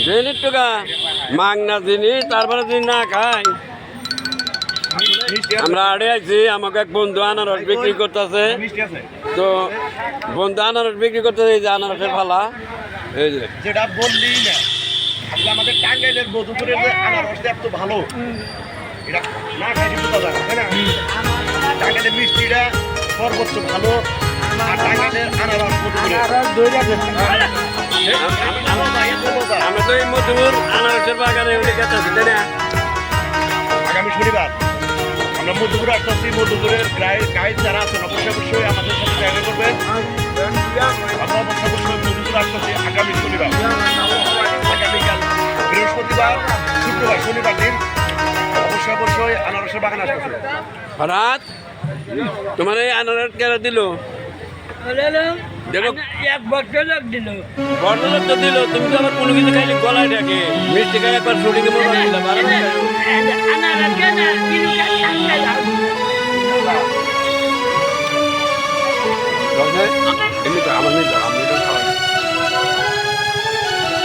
দেন একটু গা মাগনা জিনিস তারপরে যদি না খাই। আমরা আড়ে আছি, আমাকে এক বন্ধু আনারস বিক্রি করতেছে, তো বন্ধু আনারস বিক্রি করতেছে, এই যে আনারসের ফালা, এই যে যেটা বললি না আসলে আমাদের টাঙ্গাইলের মধুপুরের যে আনারসটা এত ভালো, এটা না খাইলে বোঝা যায় না, তাই না? টাঙ্গাইলের মিষ্টিটা সর্বোচ্চ ভালো, আর টাঙ্গাইলের আনারস মধুপুরের আমি তো এই মধুপুর আনারসের বাগানে উঠে গেছি, তাই না? আগামী শনিবার আমরা মধুপুরে আসতেছি। মধুপুরের গাইড যারা আছেন অবশ্যই আমাদের সাথে দেখা করবেন। আমরা অবশ্যই মধুপুরে আসতেছি আগামী শনিবার, আগামীকাল বৃহস্পতিবার, শুক্রবার, শনিবার দিন অবশ্যই আনারসের বাগান আসতেছে। রাত তোমার এই আনারস কেন দিল? দেখো এক ভদ্রলোক দিল। ভদ্রলোক তো দিল, তুমি তো আবার কোনো কিছু খাইলে গলায় ডাকে, মিষ্টি খাই একবার শুটিংয়ে মনে দিলাম।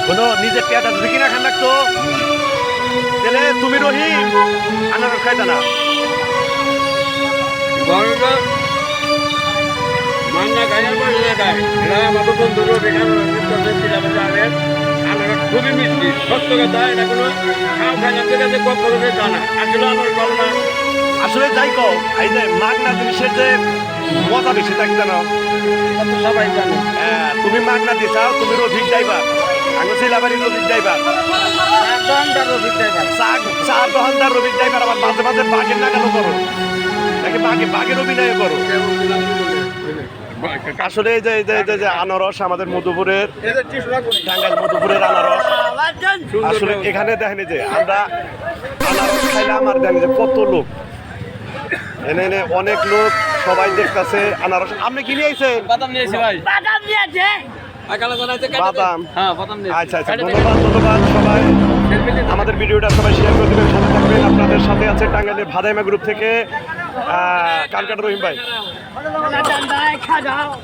কোনো নিজের পেয়াটা যদি কিনা খান রাখতো তাহলে তুমি রহি আনারস খাইতা না। মান্না গায়ের পয়সা দেয়, এরা আমাদের বন্ধুরা আনারস খুবই মিষ্টি, সত্য কথা, এটা কোনো খাও খাইলাম থেকে কখনো জানা আসলে আমার ভালো না। আসলে যাই কও, এই যে মাগনা জিনিসের যে মজা বেশি থাকে জানো, সবাই জানে। তুমি মাগনা দিছাও, তুমি রফিক ড্রাইভার, আমি শিলাবাড়ির রফিক ড্রাইভার, 4 দোকানদার রফিক ড্রাইভার, আবার মাঝে মাঝে বাঘের নাগানো করো, নাকি বাঘের অভিনয় করো। আসলে এই যে আনারস আমাদের মধুপুরের, টাঙ্গাইল মধুপুরের আনারস, আসলে এখানে দেখেন যে আমরা আনারস খাইলাম, আর দেখেন যে কত লোক এনে অনেক লোক, সবাই দেখতেছে আনারস। আপনি কি নিয়ে আইছেন? বাদাম নিয়েছি ভাই। বাদাম নিয়েছে। বাদাম। হ্যাঁ, বাদাম নিয়েছি। আচ্ছা, ধন্যবাদ সবাই। আমাদের ভিডিওটা সবাই শেয়ার করে দেবেন, সাথে থাকবেন। আপনাদের সাথে আছে টাঙ্গাইলের ভাদাইমা গ্রুপ থেকে কানকাটা রহিম ভাই। খাওয়া